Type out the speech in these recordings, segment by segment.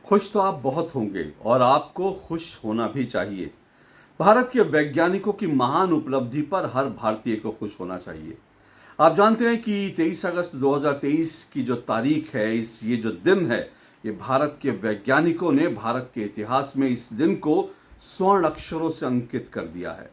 खुश तो आप बहुत होंगे और आपको खुश होना भी चाहिए। भारत के वैज्ञानिकों की महान उपलब्धि पर हर भारतीय को खुश होना चाहिए। आप जानते हैं कि 23 अगस्त 2023 की जो तारीख है, ये जो दिन है, ये भारत के वैज्ञानिकों ने भारत के इतिहास में इस दिन को स्वर्ण अक्षरों से अंकित कर दिया है।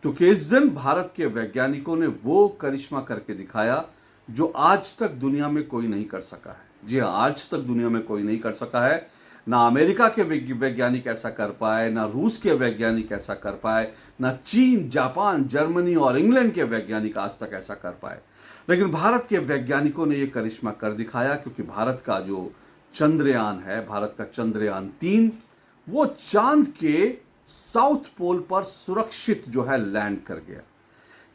क्योंकि इस दिन भारत के वैज्ञानिकों ने वो करिश्मा करके दिखाया जो आज तक दुनिया में कोई नहीं कर सका है। जी हाँ, आज तक दुनिया में कोई नहीं कर सका है। ना अमेरिका के वैज्ञानिक ऐसा कर पाए, ना रूस के वैज्ञानिक ऐसा कर पाए, ना चीन, जापान, जर्मनी और इंग्लैंड के वैज्ञानिक आज तक ऐसा कर पाए। लेकिन भारत के वैज्ञानिकों ने यह करिश्मा कर दिखाया, क्योंकि भारत का जो चंद्रयान है, भारत का चंद्रयान 3, वो चांद के साउथ पोल पर सुरक्षित जो है लैंड कर गया।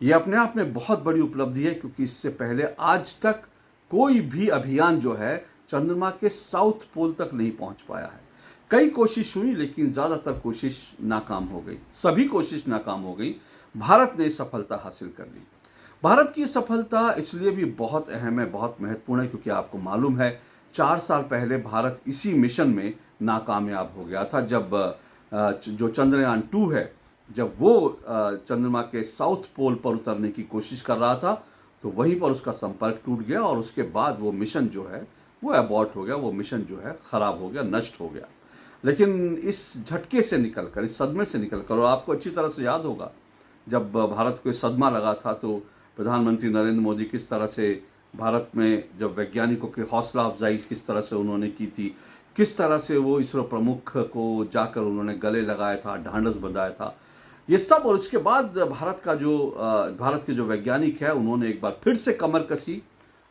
यह अपने आप में बहुत बड़ी उपलब्धि है, क्योंकि इससे पहले आज तक कोई भी अभियान जो है चंद्रमा के साउथ पोल तक नहीं पहुंच पाया है। कई कोशिश हुई, लेकिन ज्यादातर कोशिश नाकाम हो गई। सभी कोशिश नाकाम हो गई। भारत ने सफलता हासिल कर ली। भारत की सफलता इसलिए भी बहुत अहम है, बहुत महत्वपूर्ण है, क्योंकि आपको मालूम है 4 साल पहले भारत इसी मिशन में नाकामयाब हो गया था। जब जो चंद्रयान 2 है, जब वो चंद्रमा के साउथ पोल पर उतरने की कोशिश कर रहा था, तो वहीं पर उसका संपर्क टूट गया और उसके बाद वो मिशन जो है वो अबॉर्ट हो गया। वो मिशन जो है खराब हो गया, नष्ट हो गया। लेकिन इस झटके से निकलकर, इस सदमे से निकलकर, और आपको अच्छी तरह से याद होगा जब भारत को सदमा लगा था, तो प्रधानमंत्री नरेंद्र मोदी किस तरह से भारत में जब वैज्ञानिकों की हौसला अफजाई किस तरह से उन्होंने की थी, किस तरह से वो इसरो प्रमुख को जाकर उन्होंने गले लगाया था, ढांढस बंधाया था, ये सब। और उसके बाद भारत के जो वैज्ञानिक है, उन्होंने एक बार फिर से कमर कसी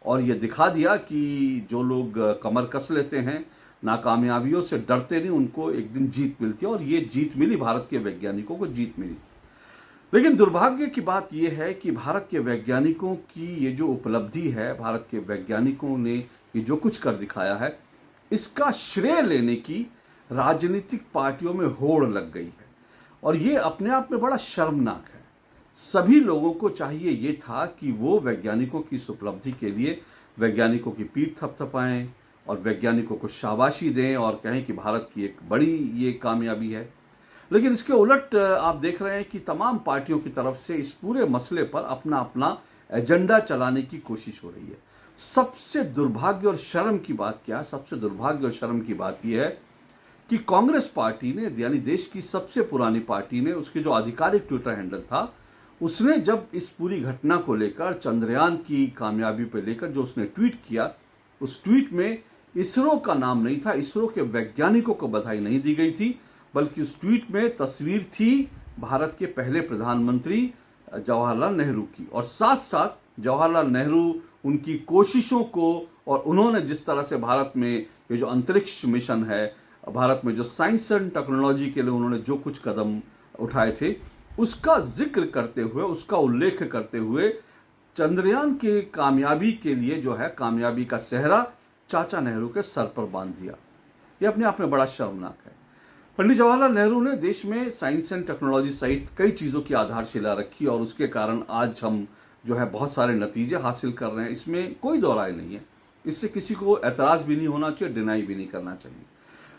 और ये दिखा दिया कि जो लोग कमर कस लेते हैं, नाकामयाबियों से डरते नहीं, उनको एक दिन जीत मिलती है। और ये जीत मिली, भारत के वैज्ञानिकों को जीत मिली। लेकिन दुर्भाग्य की बात यह है कि भारत के वैज्ञानिकों की ये जो उपलब्धि है, भारत के वैज्ञानिकों ने ये जो कुछ कर दिखाया है, इसका श्रेय लेने की राजनीतिक पार्टियों में होड़ लग गई है। और ये अपने आप में बड़ा शर्मनाक है। सभी लोगों को चाहिए ये था कि वो वैज्ञानिकों की इस उपलब्धि के लिए वैज्ञानिकों की पीठ थपथपाएं और वैज्ञानिकों को शाबाशी दें और कहें कि भारत की एक बड़ी ये कामयाबी है। लेकिन इसके उलट आप देख रहे हैं कि तमाम पार्टियों की तरफ से इस पूरे मसले पर अपना अपना एजेंडा चलाने की कोशिश हो रही है। सबसे दुर्भाग्य और शर्म की बात क्या है? सबसे दुर्भाग्य और शर्म की बात यह है कि कांग्रेस पार्टी ने, यानी देश की सबसे पुरानी पार्टी ने, उसके जो आधिकारिक ट्विटर हैंडल था, उसने जब इस पूरी घटना को लेकर, चंद्रयान की कामयाबी पर लेकर जो उसने ट्वीट किया, उस ट्वीट में इसरो का नाम नहीं था, इसरो के वैज्ञानिकों को बधाई नहीं दी गई थी, बल्कि उस ट्वीट में तस्वीर थी भारत के पहले प्रधानमंत्री जवाहरलाल नेहरू की। और साथ साथ जवाहरलाल नेहरू, उनकी कोशिशों को, और उन्होंने जिस तरह से भारत में ये जो अंतरिक्ष मिशन है, भारत में जो साइंस एंड टेक्नोलॉजी के लिए उन्होंने जो कुछ कदम उठाए थे, उसका जिक्र करते हुए, उसका उल्लेख करते हुए चंद्रयान के कामयाबी के लिए जो है, कामयाबी का सेहरा चाचा नेहरू के सर पर बांध दिया। यह अपने आप में बड़ा शर्मनाक है। पंडित जवाहरलाल नेहरू ने देश में साइंस एंड टेक्नोलॉजी सहित कई चीजों की आधारशिला रखी और उसके कारण आज हम जो है बहुत सारे नतीजे हासिल कर रहे हैं। इसमें कोई दो राय नहीं है। इससे किसी को एतराज भी नहीं होना चाहिए, डिनाई भी नहीं करना चाहिए।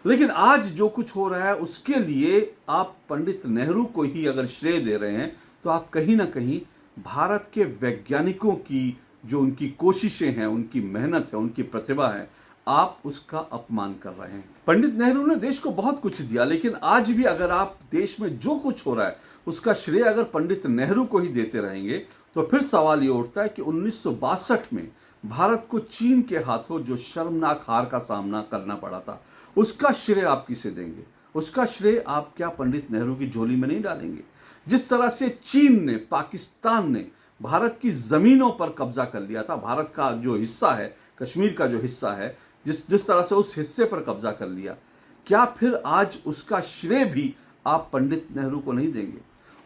लेकिन आज जो कुछ हो रहा है, उसके लिए आप पंडित नेहरू को ही अगर श्रेय दे रहे हैं, तो आप कहीं ना कहीं भारत के वैज्ञानिकों की जो उनकी कोशिशें हैं, उनकी मेहनत है, उनकी प्रतिभा है, आप उसका अपमान कर रहे हैं। पंडित नेहरू ने देश को बहुत कुछ दिया, लेकिन आज भी अगर आप देश में जो कुछ हो रहा है उसका श्रेय अगर पंडित नेहरू को ही देते रहेंगे, तो फिर सवाल ये उठता है कि 1962 में भारत को चीन के हाथों जो शर्मनाक हार का सामना करना पड़ा था, उसका श्रेय आप किसे देंगे? उसका श्रेय आप क्या पंडित नेहरू की झोली में नहीं डालेंगे? जिस तरह से चीन ने, पाकिस्तान ने भारत की जमीनों पर कब्जा कर लिया था, भारत का जो हिस्सा है, कश्मीर का जो हिस्सा है, जिस तरह से उस हिस्से पर कब्जा कर लिया, क्या फिर आज उसका श्रेय भी आप पंडित नेहरू को नहीं देंगे?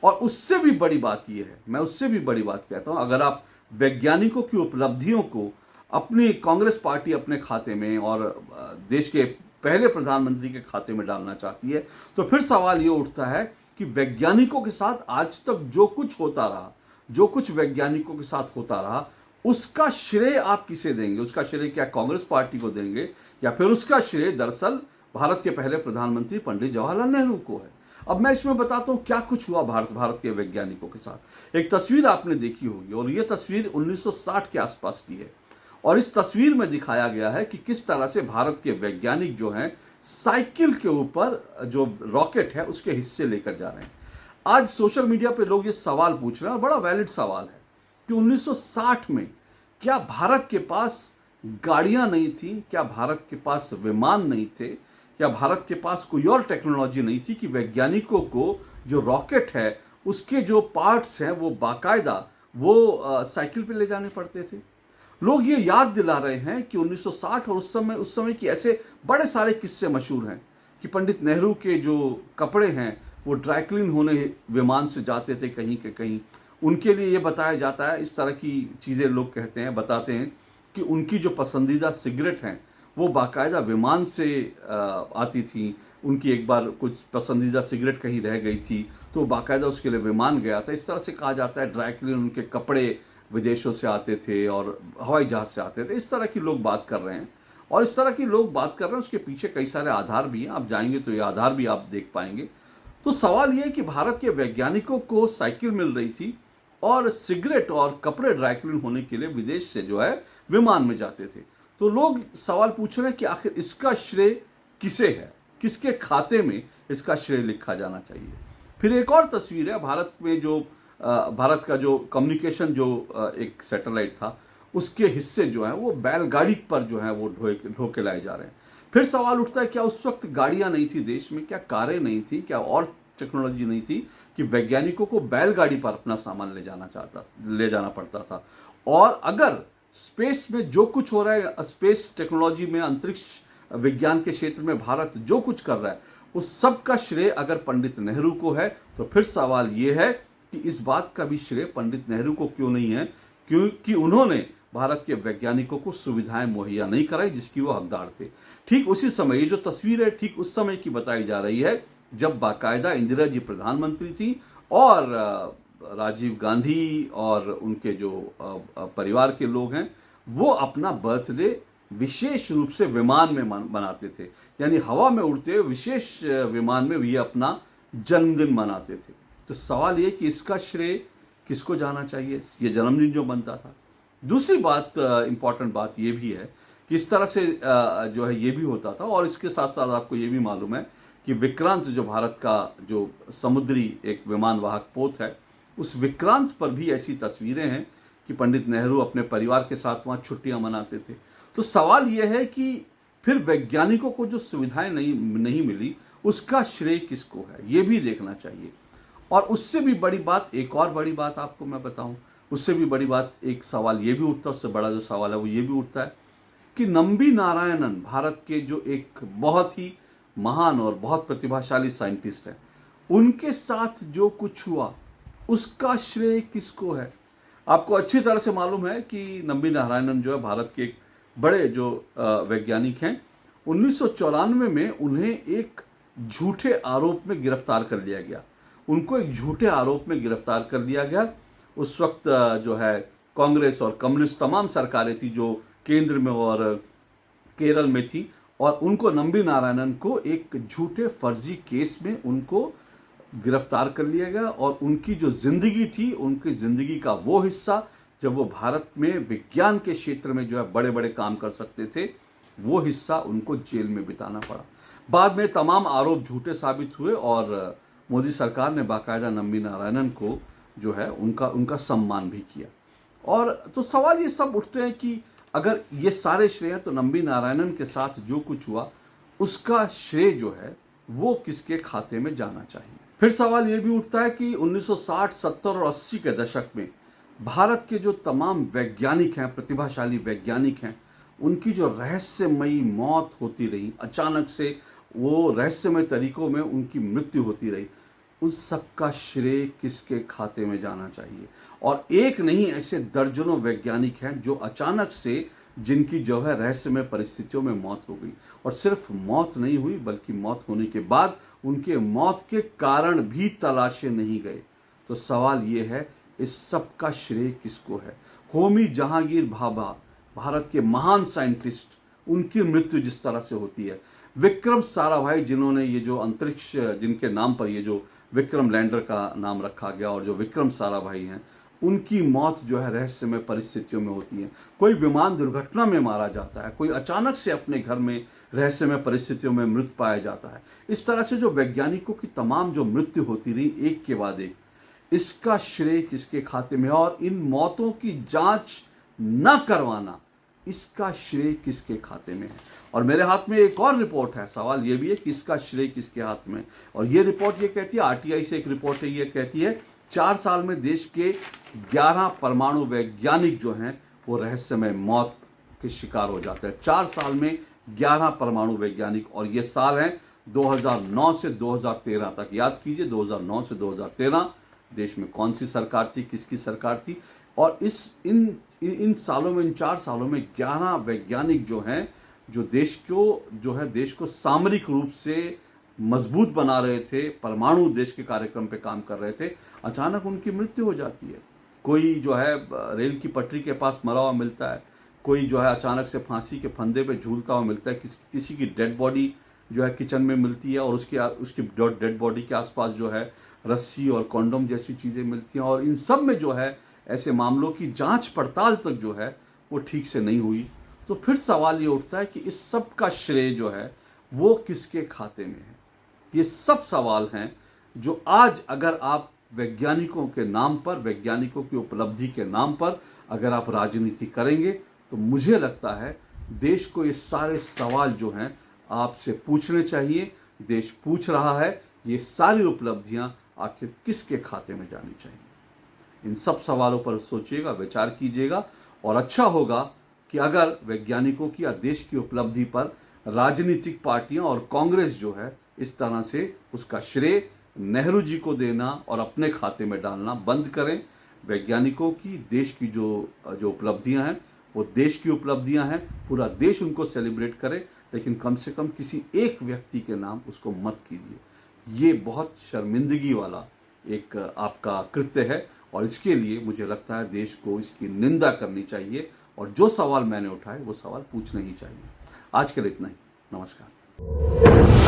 और उससे भी बड़ी बात यह है, मैं उससे भी बड़ी बात कहता हूं, अगर आप वैज्ञानिकों की उपलब्धियों को अपनी कांग्रेस पार्टी अपने खाते में और देश के पहले प्रधानमंत्री के खाते में डालना चाहती है, तो फिर सवाल ये उठता है कि वैज्ञानिकों के साथ आज तक जो कुछ होता रहा, जो कुछ वैज्ञानिकों के साथ होता रहा, उसका श्रेय आप किसे देंगे? उसका श्रेय क्या कांग्रेस पार्टी को देंगे, या फिर उसका श्रेय दरअसल भारत के पहले प्रधानमंत्री पंडित जवाहरलाल नेहरू को है। अब मैं इसमें बताता हूं क्या कुछ हुआ भारत के वैज्ञानिकों के साथ। एक तस्वीर आपने देखी होगी और यह तस्वीर 1960 के आसपास की है और इस तस्वीर में दिखाया गया है कि किस तरह से भारत के वैज्ञानिक जो हैं साइकिल के ऊपर जो रॉकेट है उसके हिस्से लेकर जा रहे हैं। आज सोशल मीडिया पे लोग ये सवाल पूछ रहे हैं और बड़ा वैलिड सवाल है कि 1960 में क्या भारत के पास गाड़ियां नहीं थी, क्या भारत के पास विमान नहीं थे, क्या भारत के पास कोई और टेक्नोलॉजी नहीं थी कि वैज्ञानिकों को जो रॉकेट है उसके जो पार्ट्स हैं वो बाकायदा साइकिल पे ले जाने पड़ते थे। लोग ये याद दिला रहे हैं कि 1960 और उस समय की ऐसे बड़े सारे किस्से मशहूर हैं कि पंडित नेहरू के जो कपड़े हैं वो ड्राई क्लीन होने विमान से जाते थे कहीं के कहीं। उनके लिए ये बताया जाता है, इस तरह की चीज़ें लोग कहते हैं, बताते हैं कि उनकी जो पसंदीदा सिगरेट हैं वो बाकायदा विमान से आती थी। उनकी एक बार कुछ पसंदीदा सिगरेट कहीं रह गई थी तो बाकायदा उसके लिए विमान गया था। इस तरह से कहा जाता है ड्राई क्लीन उनके कपड़े विदेशों से आते थे और हवाई जहाज से आते थे। इस तरह की लोग बात कर रहे हैं और इस तरह की लोग बात कर रहे हैं, उसके पीछे कई सारे आधार भी हैं। आप जाएंगे तो ये आधार भी आप देख पाएंगे। तो सवाल ये है कि भारत के वैज्ञानिकों को साइकिल मिल रही थी और सिगरेट और कपड़े ड्राई क्लीन होने के लिए विदेश से जो है विमान में जाते थे। तो लोग सवाल पूछ रहे हैं कि आखिर इसका श्रेय किसे है, किसके खाते में इसका श्रेय लिखा जाना चाहिए। फिर एक और तस्वीर है भारत में जो भारत का जो कम्युनिकेशन जो एक सैटेलाइट था उसके हिस्से जो है वो बैलगाड़ी पर जो है वो ढो के लाए जा रहे हैं। फिर सवाल उठता है क्या उस वक्त गाड़ियां नहीं थी देश में, क्या कारें नहीं थी, क्या और टेक्नोलॉजी नहीं थी कि वैज्ञानिकों को बैलगाड़ी पर अपना सामान ले जाना पड़ता था। और अगर स्पेस में जो कुछ हो रहा है, स्पेस टेक्नोलॉजी में, अंतरिक्ष विज्ञान के क्षेत्र में भारत जो कुछ कर रहा है उस सब का श्रेय अगर पंडित नेहरू को है तो फिर सवाल यह है कि इस बात का भी श्रेय पंडित नेहरू को क्यों नहीं है, क्योंकि उन्होंने भारत के वैज्ञानिकों को सुविधाएं मुहैया नहीं कराई जिसकी वो हकदार थे। ठीक उसी समय, ये जो तस्वीर है ठीक उस समय की बताई जा रही है जब बाकायदा इंदिरा जी प्रधानमंत्री थी और राजीव गांधी और उनके जो परिवार के लोग हैं वो अपना बर्थडे विशेष रूप से विमान में मनाते थे, यानी हवा में उड़ते हुए विशेष विमान में ये अपना जन्मदिन मनाते थे। तो सवाल ये कि इसका श्रेय किसको जाना चाहिए, ये जन्मदिन जो बनता था। दूसरी बात, इंपॉर्टेंट बात ये भी है कि इस तरह से जो है ये भी होता था। और इसके साथ साथ आपको ये भी मालूम है कि विक्रांत जो भारत का जो समुद्री एक विमान वाहक पोत है उस विक्रांत पर भी ऐसी तस्वीरें हैं कि पंडित नेहरू अपने परिवार के साथ वहाँ छुट्टियां मनाते थे। तो सवाल यह है कि फिर वैज्ञानिकों को जो सुविधाएं नहीं मिली उसका श्रेय किसको है, ये भी देखना चाहिए। और उससे भी बड़ी बात, एक और बड़ी बात आपको मैं बताऊं, उससे भी बड़ी बात, एक सवाल ये भी उठता है, उससे बड़ा जो सवाल है वो ये भी उठता है कि नंबी नारायणन भारत के जो एक बहुत ही महान और बहुत प्रतिभाशाली साइंटिस्ट हैं, उनके साथ जो कुछ हुआ उसका श्रेय किसको है। आपको अच्छी तरह से मालूम है कि नंबी नारायणन जो है भारत के एक बड़े जो वैज्ञानिक हैं। 1994 में उन्हें एक झूठे आरोप में गिरफ्तार कर लिया गया। उनको एक झूठे आरोप में गिरफ्तार कर लिया गया। उस वक्त जो है कांग्रेस और कम्युनिस्ट तमाम सरकारें थी जो केंद्र में और केरल में थी और उनको नंबी नारायणन को एक झूठे फर्जी केस में उनको गिरफ्तार कर लिया गया और उनकी जो जिंदगी थी, उनकी जिंदगी का वो हिस्सा जब वो भारत में विज्ञान के क्षेत्र में जो है बड़े बड़े काम कर सकते थे, वो हिस्सा उनको जेल में बिताना पड़ा। बाद में तमाम आरोप झूठे साबित हुए और मोदी सरकार ने बाकायदा नंबी नारायणन को जो है उनका सम्मान भी किया। और तो सवाल ये सब उठते हैं कि अगर ये सारे श्रेय तो नंबी नारायणन के साथ जो कुछ हुआ उसका श्रेय जो है वो किसके खाते में जाना चाहिए। फिर सवाल ये भी उठता है कि 1960, 70 और 80 के दशक में भारत के जो तमाम वैज्ञानिक हैं, प्रतिभाशाली वैज्ञानिक हैं, उनकी जो रहस्यमयी मौत होती रही, अचानक से वो रहस्यमय तरीकों में उनकी मृत्यु होती रही, उस सब का श्रेय किसके खाते में जाना चाहिए। और एक नहीं, ऐसे दर्जनों वैज्ञानिक हैं जो अचानक से जिनकी जो है रहस्यमय परिस्थितियों में मौत हो गई और सिर्फ मौत नहीं हुई बल्कि मौत होने के बाद उनके मौत के कारण भी तलाशे नहीं गए। तो सवाल ये है इस सब का श्रेय किसको है। होमी जहांगीर भाभा, भारत के महान साइंटिस्ट, उनकी मृत्यु जिस तरह से होती है, विक्रम साराभाई, जिन्होंने ये जो अंतरिक्ष, जिनके नाम पर ये जो विक्रम लैंडर का नाम रखा गया, और जो विक्रम साराभाई हैं, उनकी मौत जो है रहस्यमय परिस्थितियों में होती है। कोई विमान दुर्घटना में मारा जाता है, कोई अचानक से अपने घर में रहस्यमय परिस्थितियों में मृत पाया जाता है। इस तरह से जो वैज्ञानिकों की तमाम जो मृत्यु होती रही एक के बाद एक, इसका श्रेय किसके खाते में है, और इन मौतों की जांच न करवाना, इसका श्रेय किसके खाते में है। और मेरे हाथ में एक और रिपोर्ट है, सवाल यह भी है कि इसका श्रेय किसके हाथ में। और ये रिपोर्ट ये कहती है, आरटीआई से एक रिपोर्ट है, ये कहती है 4 साल में देश के 11 परमाणु वैज्ञानिक जो हैं वो रहस्यमय मौत के शिकार हो जाते हैं। 4 साल में 11 परमाणु वैज्ञानिक, और ये साल हैं 2009 से 2013 तक। याद कीजिए 2009 से 2013 देश में कौन सी सरकार थी, किसकी सरकार थी। और इन सालों में, इन 4 सालों में 11 वैज्ञानिक जो हैं, जो देश को सामरिक रूप से मजबूत बना रहे थे, परमाणु देश के कार्यक्रम पे काम कर रहे थे, अचानक उनकी मृत्यु हो जाती है। कोई जो है रेल की पटरी के पास मरा हुआ मिलता है, कोई जो है अचानक से फांसी के फंदे पे झूलता हुआ मिलता है, किसी की डेड बॉडी जो है किचन में मिलती है, और उसकी डेड बॉडी के आसपास जो है रस्सी और कॉन्डोम जैसी चीजें मिलती हैं। और इन सब में जो है ऐसे मामलों की जांच पड़ताल तक जो है वो ठीक से नहीं हुई। तो फिर सवाल ये उठता है कि इस सब का श्रेय जो है वो किसके खाते में है। ये सब सवाल हैं जो आज अगर आप वैज्ञानिकों के नाम पर, वैज्ञानिकों की उपलब्धि के नाम पर अगर आप राजनीति करेंगे, तो मुझे लगता है देश को ये सारे सवाल जो हैं आपसे पूछने चाहिए। देश पूछ रहा है, ये सारी उपलब्धियां आखिर किसके खाते में जानी चाहिए। इन सब सवालों पर सोचिएगा, विचार कीजिएगा, और अच्छा होगा कि अगर वैज्ञानिकों की या देश की उपलब्धि पर राजनीतिक पार्टियां और कांग्रेस जो है इस तरह से उसका श्रेय नेहरू जी को देना और अपने खाते में डालना बंद करें। वैज्ञानिकों की, देश की जो उपलब्धियां हैं वो देश की उपलब्धियां हैं, पूरा देश उनको सेलिब्रेट करे, लेकिन कम से कम किसी एक व्यक्ति के नाम उसको मत कीजिए। ये बहुत शर्मिंदगी वाला एक आपका कृत्य है, और इसके लिए मुझे लगता है देश को इसकी निंदा करनी चाहिए, और जो सवाल मैंने उठाए वो सवाल पूछने ही चाहिए। आज के लिए इतना ही। नमस्कार।